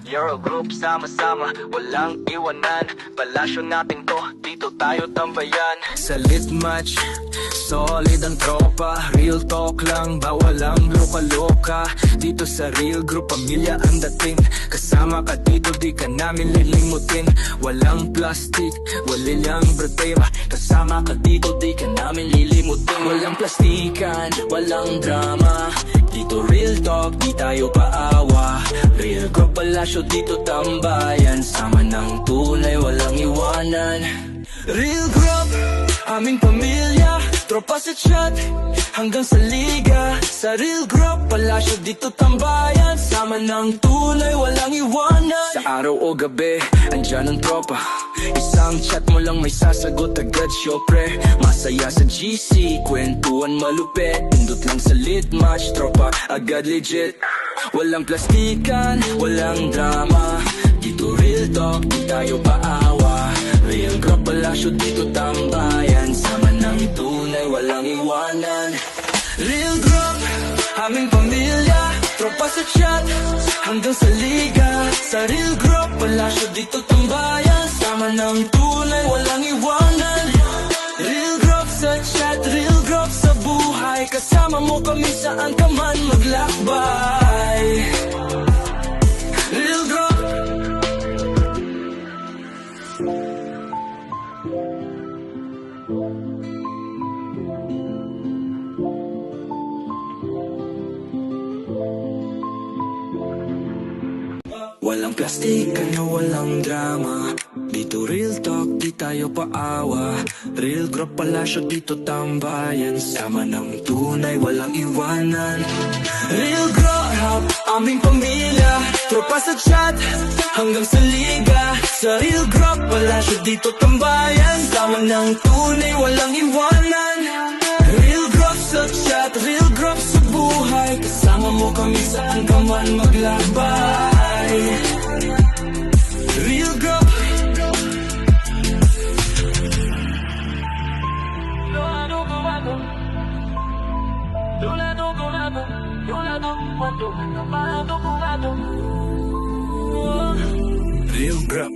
Euro Group, sama-sama, walang iwanan. Palasyo natin to, dito tayo tambayan. Sa lit match, solid ang tropa. Real talk lang, bawal ang loka-loka. Dito sa Real Group, pamilya ang dating. Kasama ka dito, di ka namin lilimutin. Walang plastic, walilang problema. Kasama ka dito, di ka namin lilimutin. Walang plastikan, walang drama. Dito real talk, di tayo paawa. Real Group, palasyo dito tambayan. Sama ng tunay, walang iwanan. Real Group, aming pamilya. Tropa sa chat, hanggang sa liga. Sa Real Group, palasyo dito tambayan. Sama ng tunay, walang iwanan. Sa araw o gabi, andyan ang tropa. Isang chat mo lang may sasagot agad, syopre. Masaya sa GC, kwentuhan malupit. Pindot lang sa lit match, tropa, agad legit. Walang plastikan, walang drama. Dito real talk, di tayo paawa. Real Group, palasyo dito tambayan. Sama ng tunay, walang iwanan. Real Group, aming pamilya. Tropa sa chat, hanggang sa liga. Sa Real Group, palasyo dito tambayan. Sama ng tunay, walang iwanan. Real Group sa chat, Real Group sa buhay. Kasama mo kami saan ka man maglakbay. Real Group. Walang plastic, kanya walang drama. Dito real talk, di tayo paawa. Real Group, palasyo dito tambayan. Sama ng tunay, walang iwanan. Real Group, aming pamilya. Tropa sa chat, hanggang sa liga. Sa Real Group, palasyo dito tambayan. Sama ng tunay, walang iwanan. Real Group sa chat, Real Group sa buhay. Kasama mo kami saan ka man maglakbay. Real Group. Real Group.